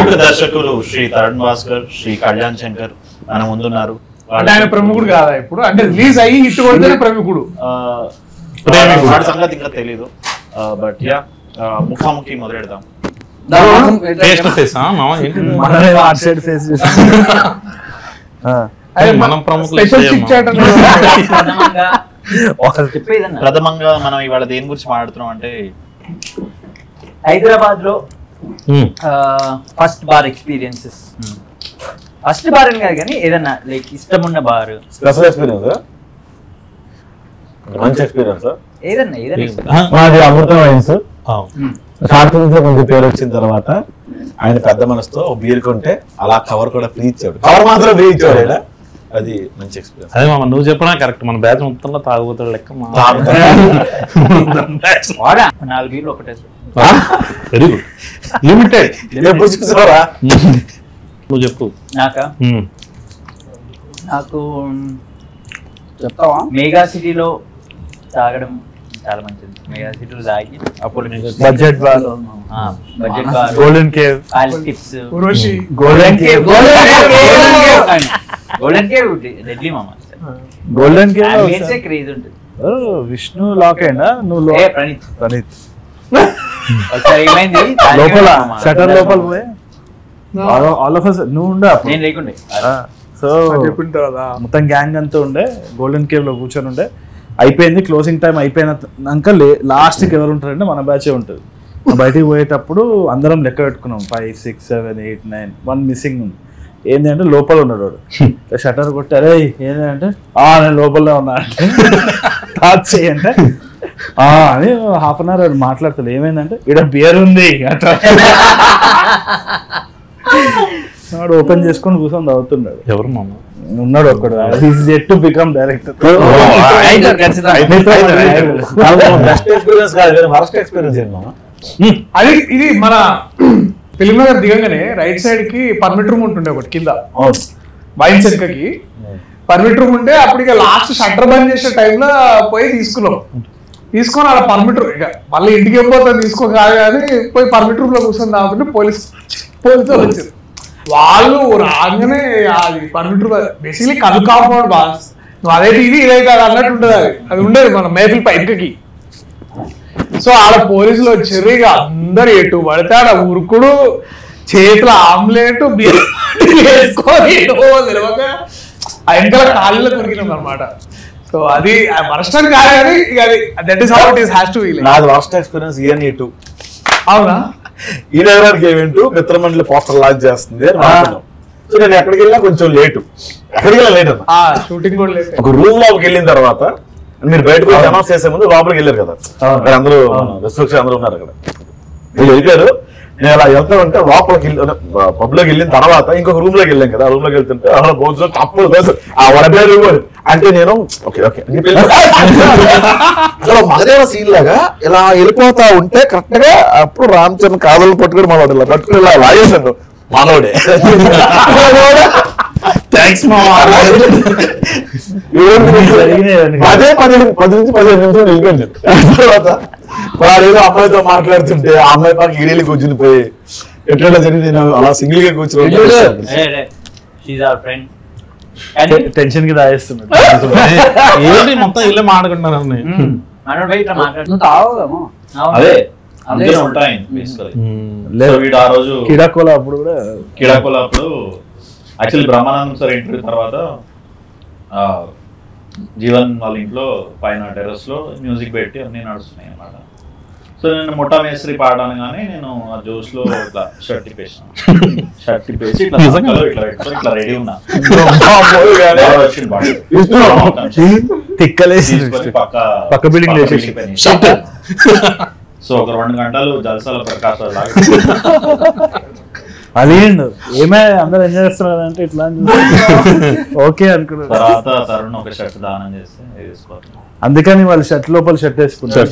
ప్రముఖ దర్శకులు శ్రీ తరుణ్ భాస్కర్, శ్రీ కళ్యాణ్ శంకర్ మన ముందున్నారు. ఆయన ప్రముఖుడు కాదా ఇప్పుడు? అంటే రిలీజ్ అయ్యి హిట్ కొడితేనే ప్రముఖుడు. వాడి సంగతి ఇంకా తెలీదు. బట్ యా, ముఖాముఖి మొదలెడదాం. ప్రథమంగా మనం ఇవాళ దేని గురించి మాట్లాడుతున్నాం అంటే హైదరాబాద్ లో first bar experiences. First bar అని కాదు కానీ ఏదన్నా లైక్ ఇష్టం ఉన్న బార్, స్పెషల్ ఎక్స్పీరియన్స్, మంచి ఎక్స్పీరియన్స్ ఏదన్నా అమృతం వైన్స్. కార్టూన్స్ కొంచెం పేరు వచ్చిన తర్వాత ఆయన పెద్ద మనసుతో బీర్ కొంటే అలా కవర్ కూడా ఫ్రీ ఇచ్చాడు. కవర్ మాత్రం ఫ్రీ ఇచ్చాడు. అది మంచి ఎక్స్పీరియన్స్. అదే మామ నువ్వు చెప్పినా కరెక్ట్. మన బ్యాచ్ మొత్తంలో తాగుతాడు లెక్క. 4 బీర్లు ఒకటే. Very good. లిమిటెడ్. నువ్వు చెప్పు. నాకు చెప్తావా? మెగా సిటీలో తాగడం చాలా మంచిది. మెగా సిటీలో తాగి అప్పుడు budget bar, golden cave, tips, golden cave readily మామ. గోల్డెన్ కేవ్ క్రేజ్ ఉంటుంది. విష్ణు లాక్ అయినా నువ్వు ప్రణీత్ ఏమైంది లోపల షటర్ లోపల పోయి ఆల్ ఆఫ్ us నువ్వు ఉండే అప్పుడు నేను లేకుండే. సో మొత్తం గ్యాంగ్ అంతా ఉండే గోల్డెన్ కేవ్ లో కూర్చొని ఉండే. అయిపోయింది క్లోజింగ్ టైం అయిపోయినాక లాస్ట్కి ఎవరు ఉంటారంటే మన బ్యాచే ఉంటుంది. బయటికి పోయేటప్పుడు అందరం లెక్క పెట్టుకున్నాం 5, 6, 7, 8, 9, 1 మిస్సింగ్ ఉంది. ఏంటి అంటే లోపల ఉన్నాడు వాడు. షటర్ కొట్టారే ఏంటంటే నేను లోపలనే ఉన్నా అంటే టాచ్ చేయంటే అని హాఫ్ అన్ అవర్ మాట్లాడతాడు. ఏమైందంటే ఇక్కడ బియర్ ఉంది వాడు ఓపెన్ చేసుకొని కూర్చొని తాగుతున్నాడు. ఎవరు మామ? ఉన్నాడు ఒక్కడు. To become director. అది ఇది మన ఫిల్మ్ నగర్ దిగంగానే రైట్ సైడ్ కి పర్మిట్ రూమ్ ఉంటుండే ఒకటి కింద వైన్ చెక్కకి పర్మిట్ రూమ్ ఉంటే అప్పుడు ఇక లాస్ట్ షట్టర్ బంద్ చేసే టైంలో పోయి తీసుకొని అలా పర్మిట్ రూమ్ ఇక మళ్ళీ ఇంటికి వెళ్ళిపోతాను తీసుకో కాదు కానీ పోయి పర్మిట్ రూమ్ లో కూర్చొని తాగుతుంటే పోలీసులు వచ్చారు. వాళ్ళు రాగానే అది పర్మిట్ రూమ్ బేసిక్లీ కలు కాంపౌండ్ బాస్ నువ్వు అదైతే ఇదే కాదు అన్నట్టు ఉంటుంది. అది ఉండేది మన మేఫిల్ పైకి. సో ఆడ పోలీసులు వచ్చారు. ఇక అందరు ఎటు పడితే ఆడ ఉరుకుడు, చేతుల ఆమ్లెట్ వేసుకొని వెనకాల కాళ్ళలో కొరికినాం అనమాట. సో అది వర్స్ట్ అని కాదు కానీ that is how it is has to be. నాది వర్స్ట్ ఎక్స్పీరియన్స్ ENE2. అవునా? ఈ నగరానికి ఈవెంట్ మిత్రమండలి పోస్టర్ లాంచ్ చేస్తుంది. సో నేను ఎక్కడికి వెళ్ళినా కొంచెం లేట్ అన్న షూటింగ్ కూడా లేట్. ఒక రూమ్ లోకి వెళ్ళిన తర్వాత మీరు బయటకు అనౌన్స్ చేసే ముందు లోపలికి వెళ్ళారు కదా, అందరూ రెస్ట్రిక్షన్ అందరూ ఉన్నారు అక్కడ. వీళ్ళు వెళ్ళారు. నేను అలా వెళ్తా ఉంటే లోపలికి పబ్ లోకి వెళ్ళిన తర్వాత ఇంకొక రూమ్ లోకి వెళ్ళాం కదా. రూమ్ లోకి వెళ్తుంటే భోజనం తప్పులు రూమ్ అంటే నేను అసలు మగదేవ సీన్ లాగా ఇలా వెళ్ళిపోతా ఉంటే కరెక్ట్ గా అప్పుడు రామ్ చరణ్ కాదలు పట్టుకుని మనోడు ఇలా పట్టుకుని ఇలా లాగేశాను మనోడే. అదే 10 నుంచి 15 నిమిషాలు వెళ్ళిపోయింది. తర్వాత వాడేదో అమ్మాయితో మాట్లాడుతుంటే ఆ అమ్మాయి పక్క ఈడేళ్ళు కూర్చుని పోయి ఎట్లా జరిగింది నేను అలా సింగిల్ గా కూర్చుని టెన్షన్ కి దాయేస్తున్నాడు. ఏంటి మొత్తం ఇల్లే మాట్లాడుకుంటున్నారు. అదే ఉంటాయి. ఆ రోజు కిడాకోలా అప్పుడు కూడా అప్పుడు యాక్చువల్లీ బ్రహ్మానందం సార్ ఇంటర్వ్యూ తర్వాత జీవన్ వాళ్ళ ఇంట్లో పైన టెర్రస్ లో మ్యూజిక్ పెట్టి అన్ని నడుస్తున్నాయి అన్నమాట. సో నేను మొట్టా మేస్త్రి పాడగానే నేను ఆ జోష్ లో ఇట్లా షర్ట్ తిప్పేసాను. ఇట్లా రెడీ ఉన్నా. పక్క బిల్డింగ్ సో ఒక 2 గంటలు జల్సాల ప్రకాశం లాగా అది ఏమే అందరూ ఎంజాయ్ చేస్తున్నారు అంటే ఇట్లా ఓకే అనుకున్నారు. తర్వాత తరుణ్ ఒక షర్ట్ దానం చేస్తే అందుకని వాళ్ళు షర్ట్ లోపల షర్ట్ వేసుకుంటారు.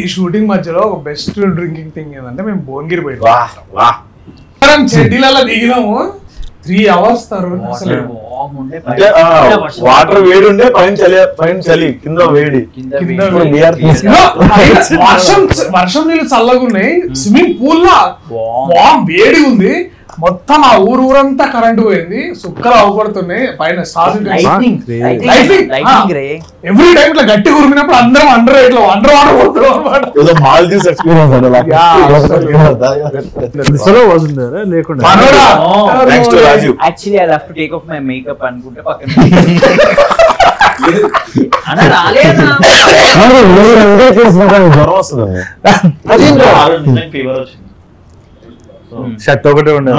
ఈ షూటింగ్ మధ్యలో ఒక బెస్ట్ డ్రింకింగ్ థింగ్ ఏంటంటే మేము భువనగిరి పోయాం. చెడ్డీలలో దిగినాము 3 hours తరుణ్ అసలు ఉండే అంటే వాటర్ వేడి ఉండే పైన చలి కింద వేడి. వర్షం నీళ్ళు చల్లగా ఉన్నాయి, స్విమ్మింగ్ పూల్ లా వేడి ఉంది, మొత్తం ఆ ఊరంతా కరెంట్ పోయింది, సుక్కలు అవపడుతున్నాయి పైన. ఎవ్రీ టైం ఇట్లా గట్టి ఉరిమినప్పుడు అందరం అండర్ వాటర్ పోతున్నాం అనమాట. మాల్దీవ్స్ ఎక్స్పీరియన్స్ లేకుండా actually I have to take off my makeup అనుకుంటే పక్కన జ్వరం వస్తుంది. ఫీవర్ వచ్చింది. షర్ట్ ఒకటే ఉండే.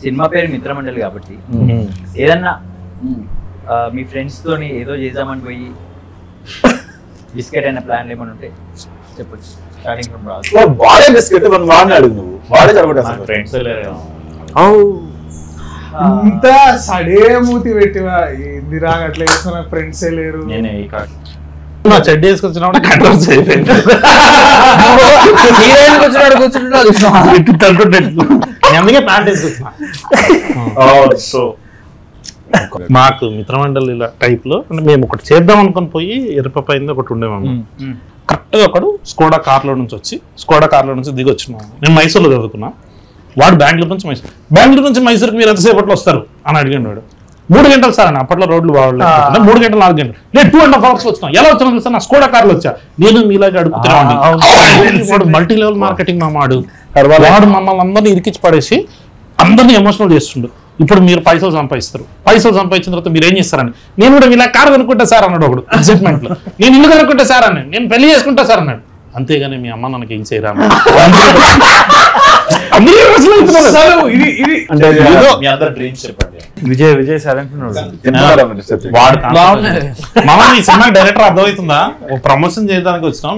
సినిమా పేరు మిత్రమండలి కాబట్టి ఏదన్నా మీ ఫ్రెండ్స్ తోని ఏదో చేద్దామని పోయి బిస్కెట్ అయిన ప్లాన్ ఏమైనా ఉంటే చెప్పొచ్చు. స్టార్టింగ్ ఫ్రమ్ రాజు. వాడే బిస్కెట్ మనం వాడినాడు, నువ్వు వాడే జరగొట్టా. ఫ్రెండ్స్ లేరు, ఇంత సడే మూతి పెట్టివా ఏందిరా అట్లా చేసిన ఫ్రెండ్సే లేరు. నేనే నా చెడ్డ వేసుకొచ్చినప్పుడు కంట్రోల్స్ అయిపోయింది. అందుకే ప్యాంట్ వేసుకొచ్చిన. మాకు మిత్రమండలి ఇలా టైప్ లో అంటే మేము ఒకటి చేద్దాం అనుకుని పోయి ఎరుపైంది ఒకటి ఉండేవాము. కరెక్ట్ గా ఒకడు స్కోడా కార్లో నుంచి దిగి వచ్చినాము. నేను మైసూర్లో చదువుకున్నా, వాడు బెంగళూరు నుంచి మైసూర్కి మీరు ఎంతసేపట్లో వస్తారు అని అడిగాడు. వాడు 3 గంటలు సార్ అని, అప్పట్లో రోడ్లు బాగోలేదు, 3 గంటలు 4 గంటలు, నేను 2.5 hours వచ్చినా. ఎలా వచ్చాను సార్, నా స్కోడా కార్లో వచ్చా. నేను మీలాగా అడుగుతున్నాను. మల్టీ లెవెల్ మార్కెటింగ్ మామాడు, వాడు మమ్మల్ని అందరినీ ఇరికిచ్చి పడేసి అందరినీ ఎమోషనల్ చేస్తుండు. ఇప్పుడు మీరు పైసలు సంపాదిస్తారు, పైసలు సంపాదించిన తర్వాత మీరు ఏం చేస్తారని. నేను కూడా ఇలా కారు కనుక్కుంటా సార్ అన్నాడు ఒకడు ఎగ్జైట్మెంట్ లో. నేను ఇల్లు కనుక్కుంటా సార్ అన్నాడు, నేను పెళ్లి చేసుకుంటా సార్ అన్నాడు. అంతేగాని మీ అమ్మ నాకు ఏం చేయరా విజయ్ సైలెంట్ సినిమా డైరెక్టర్ అర్థమవుతుందా, ప్రమోషన్ చేయడానికి వచ్చినాం.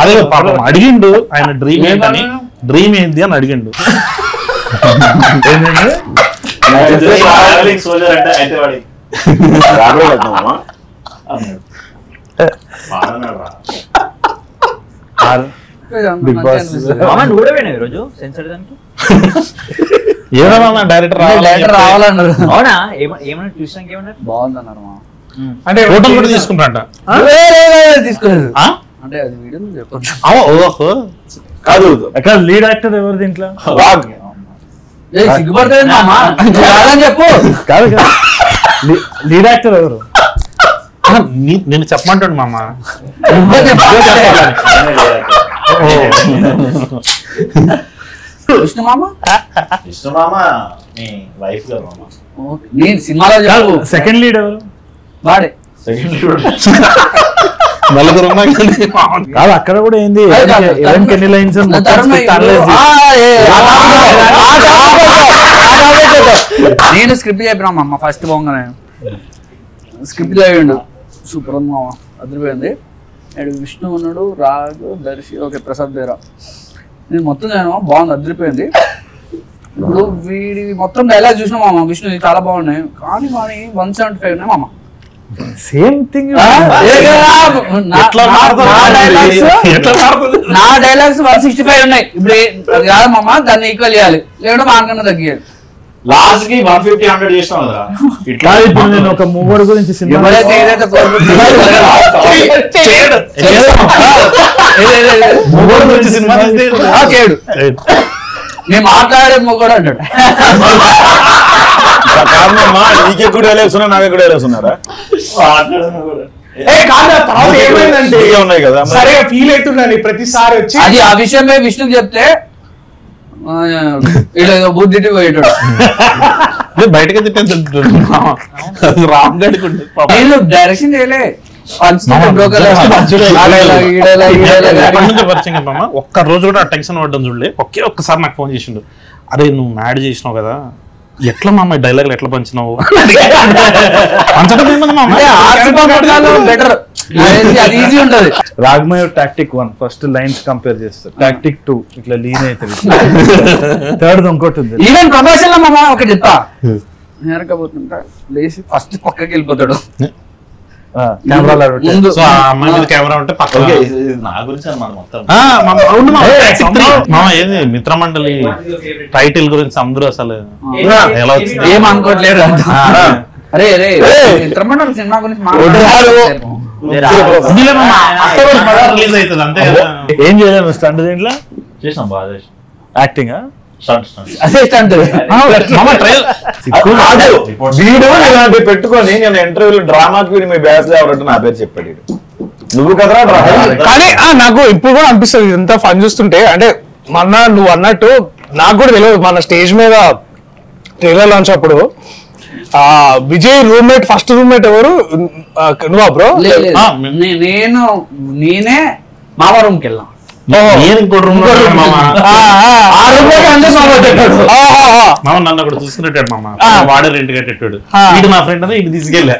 అదే పాపం అడిగిండు ఆయన డ్రీమ్ ఏంటని, డ్రీమ్ ఏంటి అని అడిగిండు. బిగ్ బాస్ రోజు సెన్సర్ దానికి ఏమన్నా డైరెక్టర్ రావాలన్నారు. అవునా, ఏమన్నా చూసాక ఏమన్నారు బాగుందన్నారు. అంటే ఫోటోలు కూడా తీసుకుంటారంట. తీసుకోలేదు అంటే అది వీడియో చెప్పొచ్చు. కాదు అక్కడ లీడ్ యాక్టర్ ఎవరు దీంట్లో? సిగ్గుపడుతుంది చెప్పు. కాదు లీడ్ యాక్టర్ ఎవరు నేను చెప్పమంటాడు మామ. విష్ణు మామ మీ వైఫ్ గారు మామ. నేను సినిమాలో చెప్పు. సెకండ్ లీడ్ ఎవరు? వాడే నలుగురు కాదు అక్కడ కూడా ఏంది ఎన్ని లైన్స్ నేను స్క్రిప్ట్ చెప్పినా అమ్మ ఫస్ట్ పోగానే స్క్రిప్ట్ చదివిండు. సూపర్ ఉంది మామ, అదిరిపోయింది. విష్ణు ఉన్నాడు, రాజు, దర్శి, ఓకే ప్రసాద్ బేరా. నేను మొత్తం చదివినా బాగుంది, అదిరిపోయింది. ఇప్పుడు వీడి మొత్తం డైలాగ్ చూసినా మామ విష్ణు చాలా బాగున్నాయి, కానీ 175 ఉన్నాయి మామ. Same thing. నా డైలాగ్స్ 165 ఉన్నాయి. ఇప్పుడు అది కాదు మామ, దాన్ని ఈక్వల్ చేయాలి, లేకుంటే మాకన్నా తగ్గియాలి. లాస్ట్ కి 150-100 చేసినాం కదా. ఇట్లా ఇప్పుడు నేను ఒక మూవర్ గురించి నేను మాట్లాడే మొగడు అంటాడు. నీకే కూడా వేలేస్తున్నా, నాకే కూడా వేలేస్తున్నారా? ఏమైందంటే ఉన్నాయి కదా, సరే ఫీల్ అవుతుండండి ప్రతిసారి వచ్చి. అది ఆ విషయమే విష్ణుకి చెప్తే బుద్ధి పోయేటాడు. బయటకి రామ్ గడికి డైరెక్షన్ చేయలే. ఒక్క రోజు కూడా టెన్షన్ పడ్డం చూడలే. ఒక్కసారి నాకు ఫోన్ చేసిండు, అరే నువ్వు మ్యాడ్ చేసినావు కదా, ఎట్లా మా అమ్మాయి డైలాగులు ఎట్లా పంచినావు? రాగమయ టాక్టిక్ 1 ఫస్ట్ లైన్స్ కంపేర్ చేస్తారు, టాక్టిక్ 2 ఇట్లా లీన్ అవుతుంది, థర్డ్ ఇంకోటి ఉంది. ఈవెన్ ప్రమోషన్ లో మామ ఒకటి చెప్తా, నేరకపోతుంటా లేచి ఫస్ట్ పక్కకి వెళ్ళిపోతాడు. కెమెరాలో ముందు సో ఆ అమ్మాయి మీద కెమెరా ఉంటే పక్కన ఓకే, ఇది నా గురించి అన్నమాట మొత్తం. అవును మామ ఏంది మిత్రమండలి టైటిల్ గురించి అందరూ అసలు ఎలా వచ్చింది ఏం అనుకోవట్లేదు అరే అరే మిత్రమండలి సినిమా గురించి రిలీజ్ అవుతుంది అంతే కదా. ఏం చేయలేము స్టంట్ దీంట్లో చేసాం బాగా చేసాం. యాక్టింగ్ అదే స్టంట్ మామ ట్రైల్ వీడు ఇలాంటి పెట్టుకొని నేను ఇంటర్వ్యూలో డ్రామాకి వీడు మీ బ్యాచ్ లో ఎవరంటే నా పేరు చెప్పాడు వీడు. నువ్వు కదరా డ్రామా కానీ నాకు ఇప్పుడు కూడా అనిపిస్తుంది ఇదంతా ఫన్ చూస్తుంటే. అంటే మొన్న నువ్వు అన్నట్టు నాకు కూడా తెలియదు, మన స్టేజ్ మీద ట్రైలర్ లాంచ్ అప్పుడు విజయ్ రూమ్మేట్ ఫస్ట్ రూమ్మేట్ ఎవరు నువ్వా బ్రో? నేనే మామ రూమ్ కి వెళ్ళాం. నేను ఇంకోటి రూమ్ మామ నన్ను అక్కడ చూసుకునేటాడు మామ, వాడే రెంట్ కట్టేటాడు. వీడు నా ఫ్రెండ్ అని ఇటు తీసుకెళ్ళా,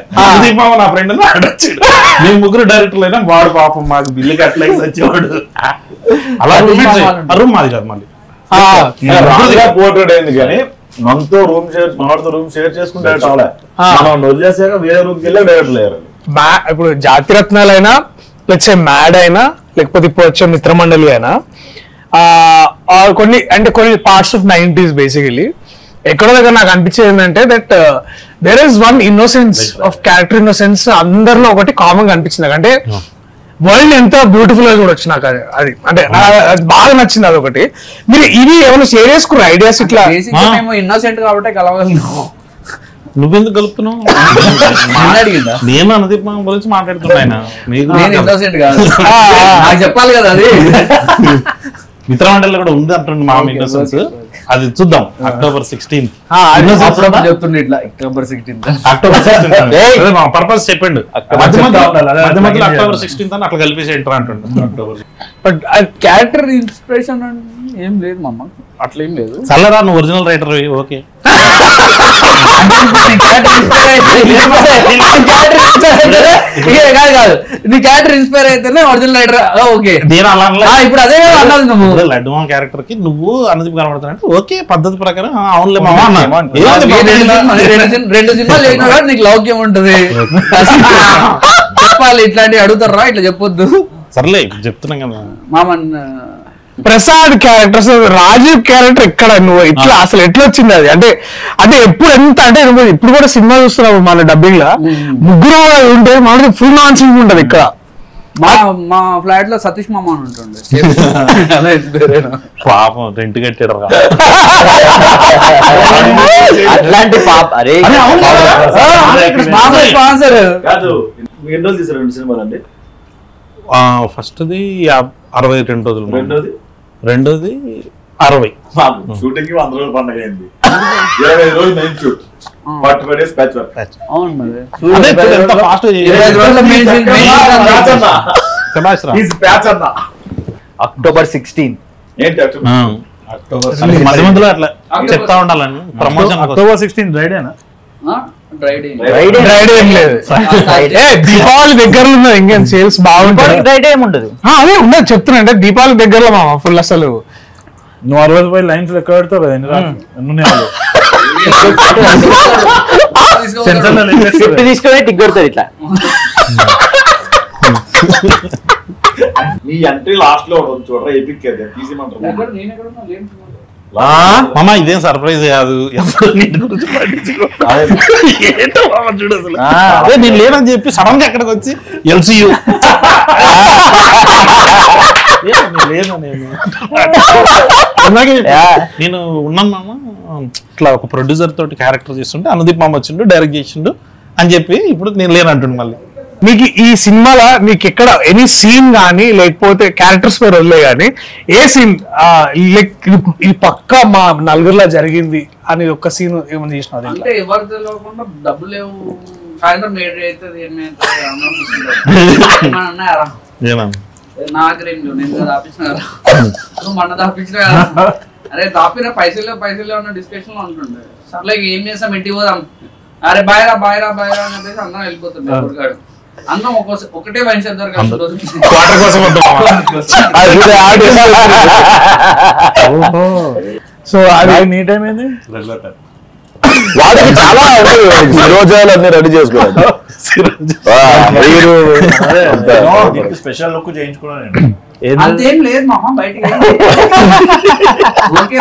మామ నా ఫ్రెండ్ అని ఆడొచ్చాడు. మేము ముగ్గురు డైరెక్టర్లు అయినా వాడు పాపం మాకు బిల్లు కట్టలేసి వచ్చేవాడు. అలా రూమ్ మాది కాదు మళ్ళీ పోర్ట్రేట్ అయింది కానీ మనతో రూమ్ షేర్ చేసుకుంటే మనం వదిలేసాక వేరే రూమ్కి వెళ్ళి డైరెక్ట్ లేరు. ఇప్పుడు జాతిరత్నాలైనా లేకపోతే మ్యాడ్ అయినా లేకపోతే ఇప్పుడు వచ్చే మిత్రమండలి అయినా కొన్ని పార్ట్స్ ఆఫ్ 90s బేసికలీ ఎక్కడో దగ్గర నాకు అనిపించేది ఏంటంటే that there is one innocence of character innocence అందరిలో ఒకటి కామన్ గా అనిపించింది నాకు. అంటే వరల్డ్ ఎంత బ్యూటిఫుల్ గా చూడొచ్చు నాకు అది. అంటే అది బాగా నచ్చింది అదొకటి. మీరు ఇది ఏమైనా షేర్ చేసుకున్న ఐడియాస్ ఇట్లా? మేము ఇన్నోసెంట్ కాబట్టి కలవగలను. నువ్వెందుకు కలుపుతున్నావు? నేను అనుదీప్ మామ గురించి మాట్లాడుతున్నా. నేను ఇన్నోసెంట్ కాదు, నాకు చెప్పాలి కదా అది. మిత్రమండలి కూడా ఉంది అంటుంది మా ఇన్నోసెన్స్. అది చూద్దాం అక్టోబర్ 16th. చెప్తుండే ఇట్లా అక్టోబర్ 16th పర్పస్ చెప్పండి. అక్టోబర్ 16th అని అట్లా కలిపేసి ఎంటర్ అంటుండే. అక్టోబర్ బట్ క్యారెక్టర్ ఇన్స్పిరేషన్ ఏం లేదు మమ్మ, అట్లా ఏం లేదు. చల్లరా నువ్వు ఒరిజినల్ రైటర్ ఓకే. కాదు నీ క్యారెక్టర్ ఇన్స్పైర్ అయితేనే ఒరిజినల్ రైటర్ ఓకే. ఇప్పుడు అదే అన్నది నువ్వు లడ్డు మామ క్యారెక్టర్ కి నువ్వు అనుదీప్ కనబడుతున్నట్టు ఓకే పద్ధతి ప్రకారం అవునులే మామ అన్నా. 2 సినిమాలు చేసినా కూడా నీకు లౌక్యం ఉంటది. చెప్పాలి ఇట్లాంటివి అడుగుతారా, ఇట్లా చెప్పొద్దు. సర్లే చెప్తున్నాం కదా మామన్. ప్రసాద్ క్యారెక్టర్, రాజీవ్ క్యారెక్టర్ ఎక్కడ నువ్వు ఇట్లా అసలు ఎట్లా వచ్చింది అది? అంటే ఎప్పుడు ఎంత అంటే నువ్వు ఇప్పుడు కూడా సినిమా చూస్తున్నావు మన డబ్బింగ్ లా ముగ్గురు ఉంటే మనకి ఫుల్ నాన్ సింగ్ ఉంటది ఇక్కడ. మా ఫ్లాట్ లో సతీష్ మామ అని ఉంటుండే. పాపం రెంట్ కట్టాడు అట్లాంటి పాప. అరే స్పాన్సర్ కాదు. ఎన్ని రోజులు తీసారు 2 సినిమాలు అండి? ఫస్ట్ది 62 రోజులు, రెండోది 60. షూటింగ్ 100 రోజులు పండుగ అయింది. 25 రోజులు main shoot, 45 days patch work. అవును మరి. అదే ఎంత ఫాస్ట్ అక్టోబర్ 16 ఏంటి మధ్య మధ్యలో అట్లా చెప్తా ఉండాలని ప్రమోషన్. అక్టోబర్ 16 రైడేనా? దీపావళి దగ్గరలో ఉన్నది ఇంకేం సేల్స్ బాగుంటుంది. రైడ్ ఏముండదు, అదే ఉండదు చెప్తున్నా. అంటే దీపావళి దగ్గరలో మామ ఫుల్ అసలు నువ్వు 60 రూపాయలు లైన్స్ లెక్క పెడతావు కదా ఎన్ని తీసుకునే టిక్ కొడతారు ఇట్లా. నీ ఎంట్రీ లాస్ట్ లో చూడరా ఎపిక్ తీసిమంటారు. మామ ఇదేం సర్ప్రైజ్ కాదు, ఏంటో మామ చూడు అసలు. అదే నేను లేనని చెప్పి సడన్ గా ఎక్కడికి వచ్చి ఎల్సీయూ నేను ఉన్నాను మామ. ఇట్లా ఒక ప్రొడ్యూసర్ తోటి క్యారెక్టర్ చేస్తుంటే అనుదీప్ మామ వచ్చిండు డైరెక్ట్ చేసిండు అని చెప్పి ఇప్పుడు నేను లేనంటుండు. మళ్ళీ మీకు ఈ సినిమాలో మీకు ఎక్కడ ఎనీ సీన్ కానీ లేకపోతే క్యారెక్టర్స్ పేరు వదిలే కానీ ఏ సీన్ ఈ పక్క మా నలుగురిలో జరిగింది అని ఒక సీన్ ఏమైనా చేసిన? అంటే ఎవరు తెలియకుండా డబ్బులు లేవు, సాయంత్రం లేట్ అవుతుంది నాగరేం నేను దాపించిన కదా, నువ్వు మొన్న దాపించిన కదా. అరే దాపిన పైసలు ఉన్న డిస్కషన్ లో ఉంటుండే. సర్లే ఏం చేస్తాం ఇంటికి పోదాం, అరే బాయ్రా బాయ్రా బాయ్రా అని చెప్పేసి అందరం వెళ్ళిపోతుండే. ఎవరికాడు అందరం ఒకటే వైన్ షాప్ సో అది నీ టైం ఏంది? వాడికి చాలా శిరోజాలు అన్ని రెడీ చేసుకోవాలి. స్పెషల్ లుక్ చేయించుకున్నాను. అంతేం లేదు మామ బయటికి ఓకే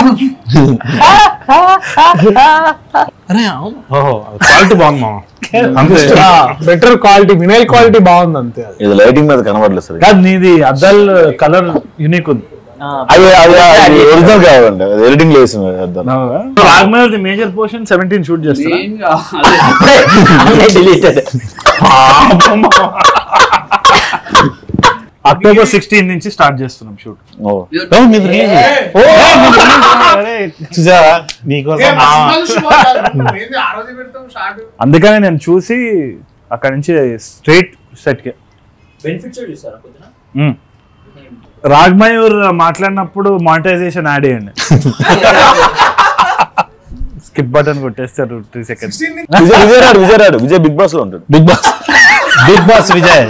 అరే ఓహో క్వాలిటీ బాగుంది మామ. అంతే బెటర్ క్వాలిటీ, వినైల్ క్వాలిటీ బాగుంది అంతే. ఇది లైటింగ్ మీద కనబడలేదు సార్. కాదు నీది అద్దాలు కలర్ యూనిక్ ఉంది. అది ఒరిజినల్ కావాలండి, అది ఎడిటింగ్ లేదు అద్దాలు. రాగమల్ మేజర్ పోర్షన్ 17 షూట్ చేస్తారు. డిలీటెడ్. అక్టోబర్ 16 నుంచి స్టార్ట్ చేస్తున్నాం షూట్. చూసావా నీకోసం అందుకనే నేను చూసి అక్కడ నుంచి స్ట్రైట్ సెట్ కి రాగ్మయూర్ మాట్లాడినప్పుడు మానిటైజేషన్ యాడ్ చేయండి. స్కిప్ బటన్ కొట్టేస్తారు 3 seconds. విజయ్ బిగ్ బాస్ లో ఉంటాడు. Bigg Boss Vijay.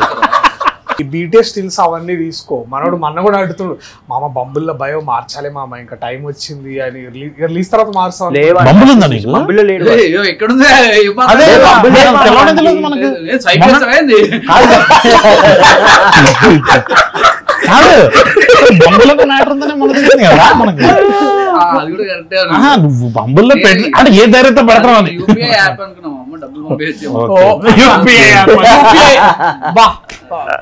ఈ బీటీఎస్ స్టిల్స్ అవన్నీ తీసుకో. మనోడు మొన్న కూడా అడుగుతుండు, మామ బంబుల్లో బయో మార్చాలి మామ, ఇంకా టైం వచ్చింది అని. రిలీజ్ తర్వాత మార్చాలి. బంబులు ఉందా నీకు? బంబులో లేడు. ఎక్కడుంది అదే తెలియదు మనకు. బంబులకు మ్యాటర్ ఉందనే మనకు తెలిసింది కదా మనకి. అది కూడా కరెక్టే. నువ్వు బంబుల్లో పెట్టి అంటే ఏ ధైర్యంతో పెడతావు అని. యూపీఐ యాప్ అనుకున్నాం అమ్మ, డబ్బులు పంపించే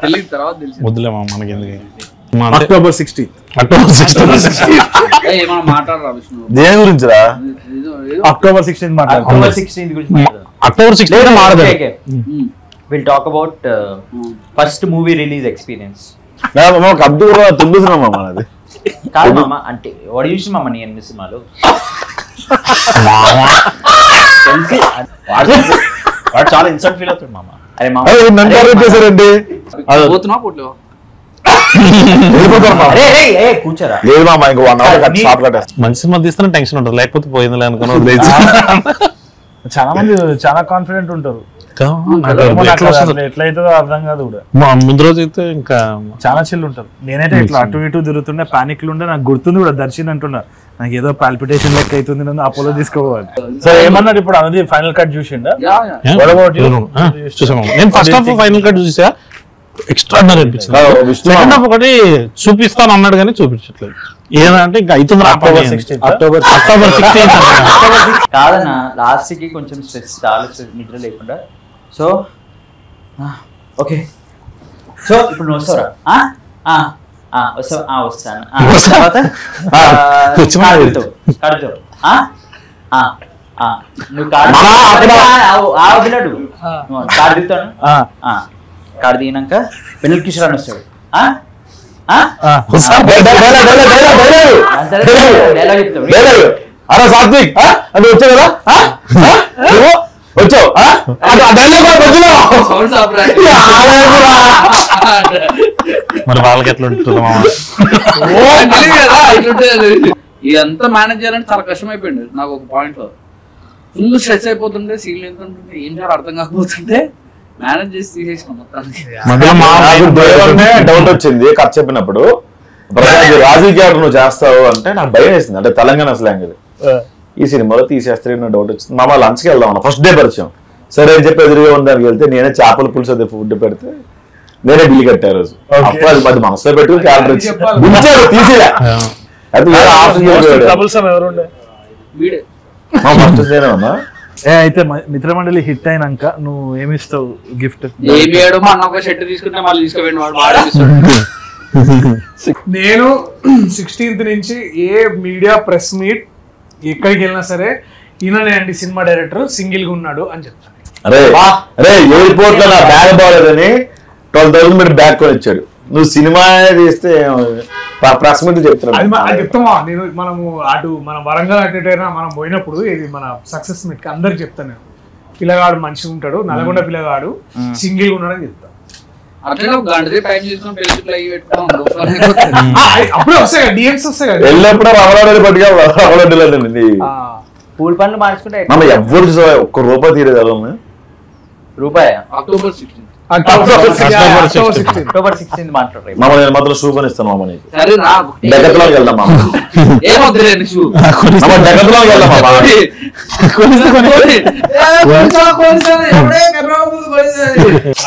తెలియదు తర్వాత తెలిసి వద్దులేమా మనకి ఎందుకు. అక్టోబర్ 16 ఏమన్నా మాట్లాడరా విష్ణు దేని గురించి రా? అక్టోబర్ 16 మాట్లాడుతున్నాం. అక్టోబర్ 16 గురించి అక్టోబర్ 16 మాడదు. Will talk about first movie release experience. Abdul తుండుతున్నాం మనది కాదు మామ, అంటే వాడు చూసి మామ నీ ఎన్ని సినిమాలు వాడు చాలా ఇన్సల్ట్ ఫీల్ అవుతాడు మామ. అరే మామ చేశారండి. పోతున్నా పోట్లేవా కూర్చోరా. లేదు మామ, ఇంకో 1 hour షాప్ కట్టేస్తాం. మంచి సినిమా తీస్తేనే టెన్షన్ ఉంటుంది, లేకపోతే పోయిందిలే అనుకున్నా. చాలా మంది చాలా కాన్ఫిడెంట్ ఉంటారు. ఎట్లయితుందో అర్థం కాదు కూడా. ముందు రోజు అయితే ఇంకా చాలా చిల్లు ఉంటారు. నేనైతే ఇట్లా అటు ఇటు తిరుగుతుండే, పానిక్లు ఉండే. నాకు గుర్తుంది కూడా, దర్శన్ అంటున్నా నాకు ఏదో పాల్పిటేషన్ లెక్క అవుతుంది, నన్ను అపోలో తీసుకోవాలి. సో ఏమన్నాడు ఇప్పుడు అనేది ఫైనల్ కట్ చూసిండా? చూసాము. నేను ఫస్ట్ హాఫ్ ఫైనల్ కట్ చూసా, ఎక్స్ట్రాడినరీ అనిపించింది. సెకండ్ హాఫ్ ఒకటి చూపిస్తాను అన్నాడు కానీ చూపించట్లేదు. ఏదంటే ఇంకా అవుతుంది. అక్టోబర్ 16 కాదన్నా, లాస్ట్ కి కొంచెం స్ట్రెస్, చాలా స్ట్రెస్, నిద్ర లేకుండా. సో ఓకే, సో ఇప్పుడు నువ్వు వస్తారా? వస్తాను. తర్వాత కడుతావు. నువ్వు కాడు కాడు దిగుతాను. కాడు దిగినాక పెళ్ళి కిషోర్ అని వస్తాడు. డైలాగ్ చెప్తాడు. అరే సాత్విక్ అది వచ్చావు కదా, వచ్చావు మరి వాళ్ళకి ఎట్లా ఉంటుంది మామ? ఇదంతా మేనేజ్ చేయాలంటే చాలా కష్టం అయిపోయింది నాకు. ఒక పాయింట్ లో ఫుల్ స్ట్రెస్ అయిపోతుంటే, సీన్లు ఎంత ఉంటుంటే, ఏం చేయాలి అర్థం కాకపోతుంటే మేనేజ్ చేసి తీసేసిన మొత్తానికి. డౌట్ వచ్చింది కథ చెప్పినప్పుడు, రాజకీయ నువ్వు చేస్తావు అంటే నాకు భయం వేసింది. అంటే తెలంగాణ స్లాంగ్ ఇది. ఈ సినిమాలో తీసేస్తే డౌట్ వచ్చింది. మా లంచ్కి వెళ్దాం అన్న ఫస్ట్ డే పరిచయం. సరే అని చెప్పి ఎదురుగా ఉండడానికి వెళ్తే నేనే చేపల పులుసు అది ఫుడ్ పెడితే నేనే బిల్లు కట్టా రోజు. అప్పుడు అది మరి మనసులో పెట్టుకుని క్యారెక్టర్ తీసేదా అయితే మిత్రమండలి హిట్ అయినాక నువ్వు ఏమిస్తావు గిఫ్ట్? తీసుకుంటే మళ్ళీ తీసుకుపోయిన నేను 16th నుంచి ఏ మీడియా ప్రెస్ మీట్ ఎక్కడికి వెళ్ళినా సరే, ఈయననే అండి సినిమా డైరెక్టర్, సింగిల్ గా ఉన్నాడు అని చెప్తాను. అరే ఎయిర్పోర్ట్ లో నా బ్యాగ్ బాగాలేదని 12,000 మీరు బ్యాగ్ కొని ఇచ్చాడు. నువ్వు సినిమా తీస్తే ప్రెస్ మీట్ చెప్తున్నావు. అది చెప్తామా నేను. మనము అటు మన వరంగల్ అటైనా మనం పోయినప్పుడు, ఇది మన సక్సెస్ మీట్ కి అందరికి చెప్తాను నేను, పిల్లగాడు మంచిగా ఉంటాడు, నల్గొండ పిల్లగాడు సింగిల్ గా ఉన్నాడని చెప్తాను. అప్పుడే వస్తాయి డిఎమ్స్ వస్తాయి కదా, వెళ్ళినప్పుడు రవలాడి పట్టుగా రవలాడి పూల పనులు మార్చుకుంటే ఎవరు ఒక్క రూపాయి తీరేది రూపాయి. అక్టోబర్ 16 అక్టోబర్ 16 మాట్లాడరు. మామ నేను మాత్రం షూ కొనిస్తాను మామ నీకు. సరే రా డెకత్లాన్కి వెళ్దాం మామ. ఏమొద్దులే షూ మామ డెకత్లాన్కి వెళ్దాం మామ.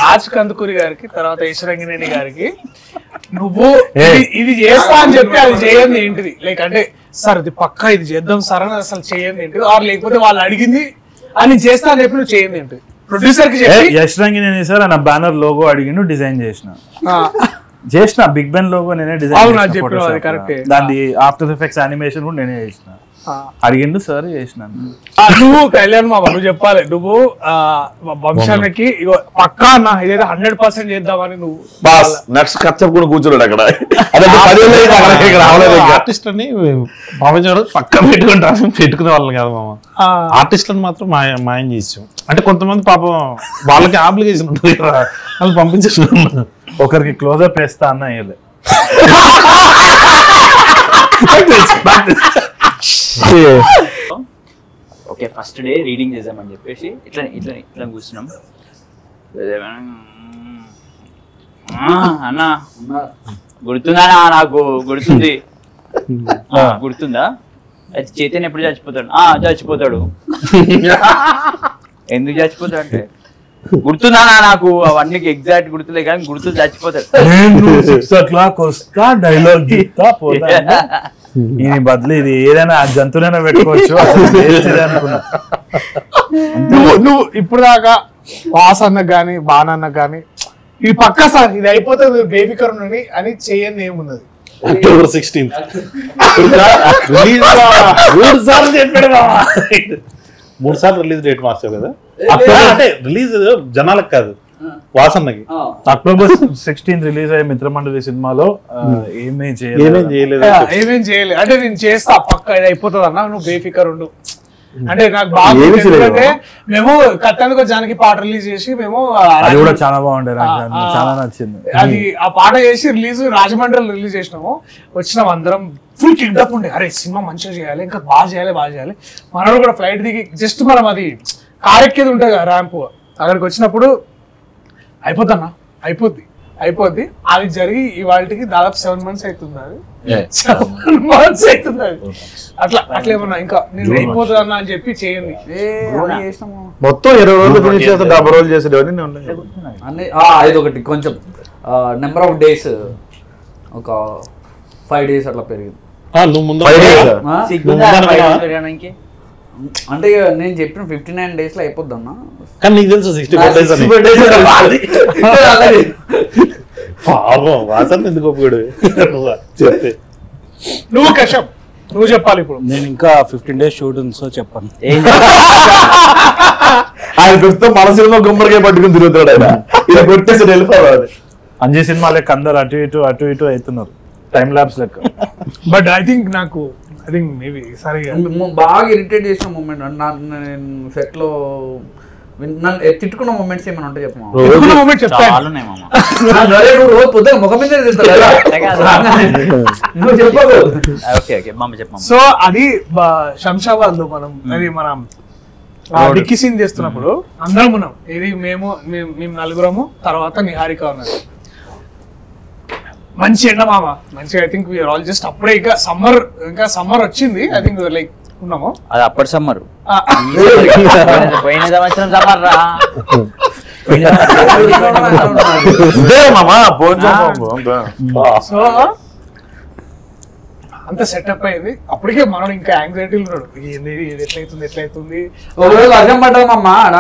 రాజ్ కందుకూరి గారికి తర్వాత ఈశ్వరంగినేని గారికి నువ్వు ఇది చేస్తా అని చెప్పి అది చేయండి ఏంటిది లైక్ అంటే సార్ ఇది పక్కా ఇది చేద్దాం సార్ అని అసలు చేయండి ఏంటిది ఆర్ లేకపోతే వాళ్ళు అడిగింది అని చేస్తా అని చెప్పి నువ్వు చేయండి ఏంటిది ప్రొడ్యూసర్ కి చెప్పి యష్ రంగినేని సార్ నా బ్యానర్ లోగో అడిగిండు డిజైన్ చేసిన బిగ్ బెన్ లోగో నేనే డిజైన్ చేసిన దాని ఆఫ్టర్ ఎఫెక్ట్స్ యానిమేషన్ కూడా నేనే చేసిన అడిగిండు సార్ చేసినాను. నువ్వు కళ్యాణ్ మామ నువ్వు చెప్పాలి నువ్వు వంశానికి ఇగో పక్కా అన్న ఇదైతే 100% చేద్దామని నువ్వు బాస్ నెక్స్ట్ కచ్చప్ కూడా కూర్చున్నాడు అక్కడ. ఆర్టిస్ట్ అని మామూలు పక్క పెట్టుకునే వాళ్ళని కాదు మామ, ఆర్టిస్ట్లను మాత్రం మాయం చేసాం. అంటే కొంతమంది పాపం వాళ్ళకి ఆబ్లిగేషన్ ఉంటుంది కదా వాళ్ళు పంపించేసిన ఒకరికి క్లోజప్ వేస్తా అన్న వేయలే. ఓకే ఫస్ట్ డే రీడింగ్ చేద్దామని చెప్పేసి ఇట్లా ఇట్లా ఇట్లా కూర్చున్నాం. అన్న గుర్తుందా నాకు గుర్తుంది గుర్తుందా అయితే చైతన్య ఎప్పుడు చచ్చిపోతాడు చచ్చిపోతాడు ఎందుకు చచ్చిపోతాడు అంటే గుర్తుందా నాకు అవన్నీ ఎగ్జాక్ట్ గుర్తులే కానీ గుర్తు చచ్చిపోతాడు. 6 o'clock వస్తా డైలాగ్ చెప్తా పోతా ఈయన బదులు ఇది ఏదైనా జంతువులైనా పెట్టుకోవచ్చు అనుకున్నా. నువ్వు ఇప్పుడు దాకా వాస్ అన్నకు గానీ బాణన్నకు గానీ ఇది పక్కా సార్ ఇది అయిపోతుంది బేబీ కరుణని అని చేయండి ఏమున్నది. అక్టోబర్ 16 3 సార్లు రిలీజ్ డేట్ మార్చావు కదా. అంటే రిలీజ్ జనాలకు కాదు వాసన్నకి. అక్టోబర్ 16 రిలీజ్ అయ్యే మిత్రమండలి సినిమాలో ఏమేం చేయలేదు అంటే నేను చేస్తా పక్క ఇది అయిపోతుంది అన్న నువ్వు బేఫికర్ ఉండు అంటే నాకు బాగా మేము కట్టానికి జానకి పాట రిలీజ్ చేసి మేము అది కూడా చాలా బాగుండే చాలా నచ్చింది. అది ఆ పాట చేసి రిలీజ్ రాజమండ్రిలో రిలీజ్ చేసినాము వచ్చినాం అందరం ఫుల్ కిడ్నాప్ ఉండే అరే సినిమా మంచిగా చేయాలి ఇంకా బాగా చేయాలి మనోడు కూడా ఫ్లైట్ దిగి జస్ట్ మనం అది కారెక్కేది ఉంటుంది కదా ర్యాంప్ అక్కడికి వచ్చినప్పుడు అయిపోద్దన్నా అయిపోద్ది అది జరిగి ఇవాళకి దాదాపు 7 months అవుతుంది. అది 7 months అవుతుంది అది అట్లా ఏమన్నా ఇంకా నేను అయిపోతుంది అన్న అని చెప్పి చేయండి మొత్తం 20 రోజులు ఫినిష్ చేస్తే 70 రోజులు చేసేది ఇది ఒకటి కొంచెం నెంబర్ ఆఫ్ డేస్ ఒక 5 days అట్లా పెరిగింది. అంటే నేను చెప్పిన 59 days లో అయిపోద్ది అన్న కానీ నీకు తెలుసు 64 days అని వాసన ఎందుకు ఒప్పుకోడు చెప్తే నువ్వు కశ్యప్ నువ్వు చెప్పాలి. ఇప్పుడు నేను ఇంకా 15 days షూట్ ఉంది సో చెప్పాను. ఆయన ప్రస్తుతం మన సినిమా గుమ్మడికాయ పట్టుకుని తిరుగుతాడు ఆయన ఇలా కొట్టేసి వెళ్ళిపోవాలి. అంజీ సినిమా లెక్క అందరు అటు ఇటు అవుతున్నారు టైం ల్యాబ్స్ లెక్క. బట్ ఐ థింక్ మేబీ సరిగా బాగా ఇరిటేట్ చేసిన మూమెంట్ నేను సెట్ లో నన్ను తిట్టుకున్న మూమెంట్స్ ఏమైనా ఉంటే చెప్పమా. ముఖం మీద సో అది శంషాబాద్ లో మనం డిక్కీ సీన్ చేస్తున్నప్పుడు అందరం ఉన్నాం. ఇది మేము నలుగురము తర్వాత నిహారిక ఉన్నది. మంచి ఎండ మామ మంచిగా I think we're all just అప్పుడే ఇంకా సమ్మర్ వచ్చింది. ఐ థింక్ లైక్ ఉన్నాము అది అప్పటి సమ్మర్ పోయిన సంవత్సరం సమ్మర్ రా సో అంత సెటప్ అయింది. అప్పటికే మనం ఇంకా యాంగ్జైటీలు ఉన్నాడు ఎట్లయితుంది వర్షం పడ్డదమ్మా ఆడ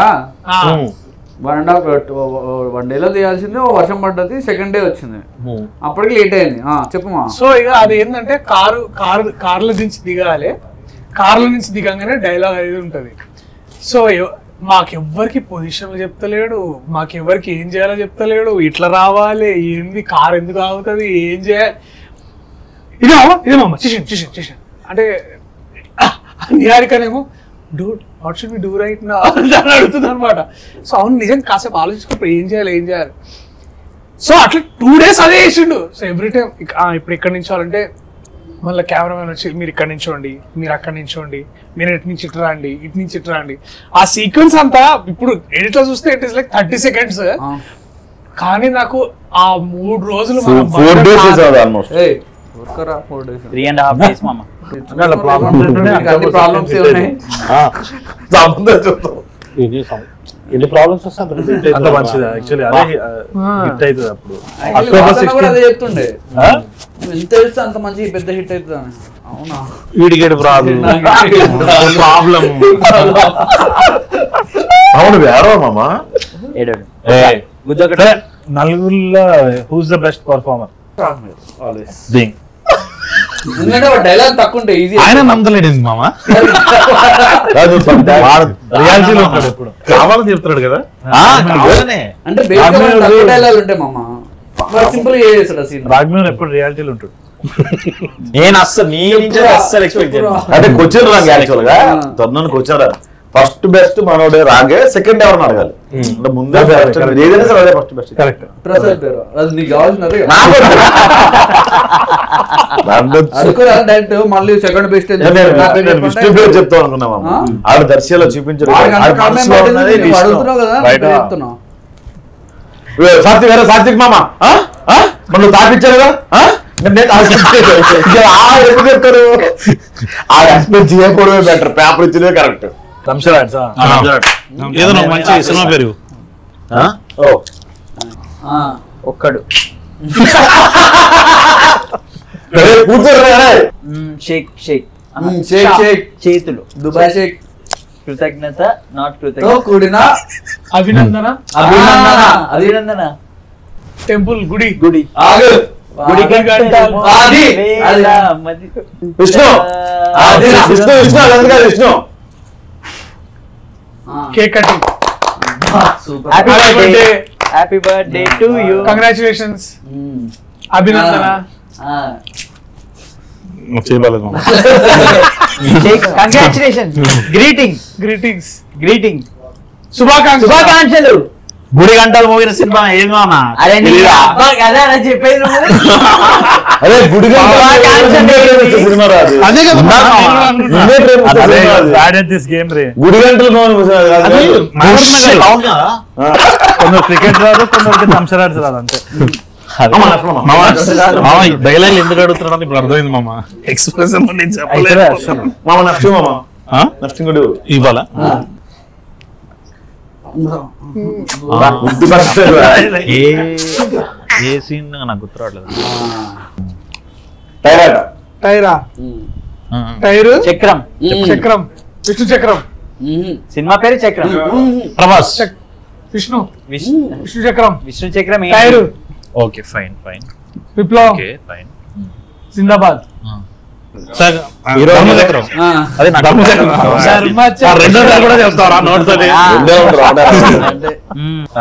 1 day లో తీయాల్సింది వర్షం పడ్డది. సెకండ్ డే వచ్చింది అప్పటికి లేట్ అయింది. చెప్పమా. సో ఇక అది ఏంటంటే కార్ల నుంచి దిగాలి. కార్ల నుంచి దిగంగానే డైలాగ్ అనేది ఉంటది. సో మాకెవ్వరికి పొజిషన్లు చెప్తలేడు, మాకెవ్వరికి ఏం చేయాలో చెప్తలేడు. ఇట్లా రావాలి ఏంది కార్ ఎందుకు ఆగుతుంది ఏం చేయాలి ఇదేమమ్మ చేసాను అంటే నిహారికనేమో dude what should we do right now అని అడుగుతుంది అనమాట. సో అవును నిజం కాసేపు ఆలోచించుకున్నప్పుడు ఏం చేయాలి. సో అట్లా 2 days అదే చేసిండు. సో ఎవ్రీ టైం ఇప్పుడు ఇక్కడ నుంచోవాలంటే మళ్ళీ కెమెరామెన్ వచ్చి మీరు ఇక్కడ నించోండి, మీరు అక్కడ నించోండి, మీరు ఇటు నుంచి ఇటు రండి, ఇటు నుంచి ఇటు రండి. ఆ సీక్వెన్స్ అంతా ఇప్పుడు ఎడిట్లో చూస్తే ఇట్ ఈస్ లైక్ 30 seconds. కానీ నాకు ఆ 3 రోజులు 4 days చేసేవాడు ఆల్మోస్ట్. 3.5 days మామ. ప్రాబ్లమ్స్ ఉన్నాయి. ఎన్ని ప్రాబ్లమ్స్ వస్తే అంత మంచిది యాక్చువల్లీ అదే హిట్ అవుతుంది అప్పుడు అదే చెప్తుండే ఎంత వెళ్తే అంత మంచి పెద్ద హిట్ అవుతుంది అని. అవునా వీడికేడు ప్రాబ్లం అవును వేరే మామ. ఏడాడు నలుగురిలో హూస్ ద బెస్ట్ పర్ఫార్మర్ ఎందుకంటే డైలాగ్ తక్కువ ఉంటే ఈజీ. ఆయన నమ్మలేడు మామ, రియాలిటీలో ఉంటాడు ఎప్పుడు కావాలని చెప్తున్నాడు కదా. అంటే డైలాగ్ ఉంటాయి మామ, సింపుల్ గా చేస్తాడు ఆ సీన్. రాఘవేంద్ర ఎప్పుడు రియాలిటీలో ఉంటాడు. నేను అస్సలు ఎక్స్పెక్ట్ చేయను. అంటే క్వశ్చన్ రాంగ్ యాక్చువల్ గా తొందరని క్వశ్చన్ రాదు. ఫస్ట్ బెస్ట్ మనోడే రాగే, సెకండ్ ఎవరిని అడగాలి. అంటే ముందే ఏదైనా సరే అదే ఫస్ట్ బెస్ట్. కరెక్ట్. ప్రసాద్ పేరు అది నీకు కావాల్సినది డైరెక్ట్ మళ్ళీ సెకండ్ బెస్ట్ విష్ణు పేరు చెప్తాం అనుకున్నాం. ఆవిడ దర్శిలో చూపించారు. అడుగుతున్నావు కదా చెప్తున్నావు. సాత్విక్ వేరే సాత్విక్ మామ మనం తాపించారు కదా ఎప్పుడు చెప్తారు. ఆ ఎక్స్పెక్ట్ చేయకపోవడమే బెటర్, పేపర్ ఇచ్చినవే కరెక్ట్. ఏదో మంచి సినిమా పేరు ఒక్కడు కూర్చోరు. షేక్ షేక్ షేక్ షేక్ చేతులు దుబాయ్ షేక్ కృతజ్ఞత నాట్ కృతజ్ఞత కూడిన అభినందన అభినందన టెంపుల్ గుడి గుడి గుడి విష్ణు విష్ణు విష్ణు అది కాదు Vishnu. Cake cutting. Happy birthday to you. Congratulations. అభినందన. చేయలేదు మామ. కంగ్రాచులేషన్. Greetings greetings. గ్రీటింగ్ శుభాకాంక్షలు. గుడి గంటలు మోగిన సినిమా ఏది మామ? అదే అదే చెప్పేది అదే గుడి సినిమా రాదు. గుడి గంటలు కొందరు క్రికెట్ రాదు, కొందరికి థమ్సరాడ్స్ రాదు అంతే. డైలాగ్ ఎందుకు అడుగుతున్నాడు ఇప్పుడు అర్థమైంది మామ. ఎక్స్ప్రెషన్ మామ నష్టం మామ నష్టం కూడా ఇవ్వాలా? ఏ సీన్ నాకు గుర్తు రావట్లేదు. టైరా టైరు చక్రం చక్రం విష్ణు చక్రం. సినిమా పేరు చక్రం. ప్రభాస్ విష్ణు విష్ణు చక్రం. విష్ణు చక్రం tyre. Okay fine fine. Viplav. Okay fine. జిందాబాద్.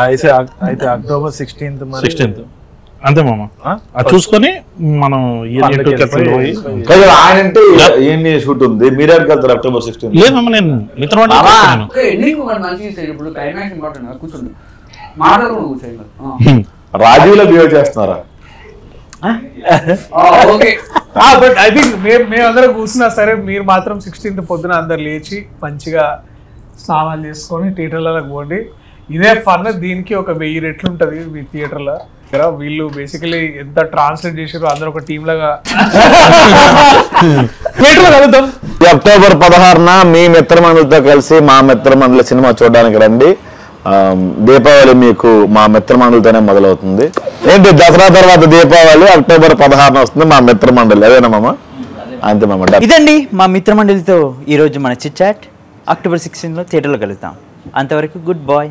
అయితే అక్టోబర్ 16th అంతే మామ. అది చూసుకొని మనం ఆయన అంటే ఏంటి షూట్ ఉంది, మీరే వెళ్తారు అక్టోబర్ 16. లేదు మామ, నేను మిత్రం కూర్చోండి మాట్లాడుకుంటూ కూర్చోండి. రాజీవ్లో బిహేవ్ చేస్తున్నారా? బట్ ఐ థింక్ మేమందరం కూర్చున్నా సరే, మీరు మాత్రం 16th పొద్దున అందరు లేచి మంచిగా స్నానాలు చేసుకొని థియేటర్లకు పోండి. ఇదే ఫన్. దీనికి ఒక 1000 రెట్లు ఉంటది మీ థియేటర్లో. వీళ్ళు బేసికలీ ఎంత ట్రాన్స్లేట్ చేసారో అందరూ ఒక టీమ్ లాగా థియేటర్లో కలుద్దాం. అక్టోబర్ 16న మీ మిత్రమండలితో కలిసి మా మిత్రమండలి సినిమా చూడడానికి రండి. దీపావళి మీకు మా మిత్రమండలితోనే మొదలవుతుంది. ఏంటి దసరా తర్వాత దీపావళి అక్టోబర్ 16న వస్తుంది మా మిత్రమండలి. అదేనా మామ? అంతే మామ. ఇదండి మా మిత్రమండలితో ఈరోజు మన చిట్ చాట్. అక్టోబర్ 16లో థియేటర్లో కలుద్దాం. అంతవరకు గుడ్ బాయ్.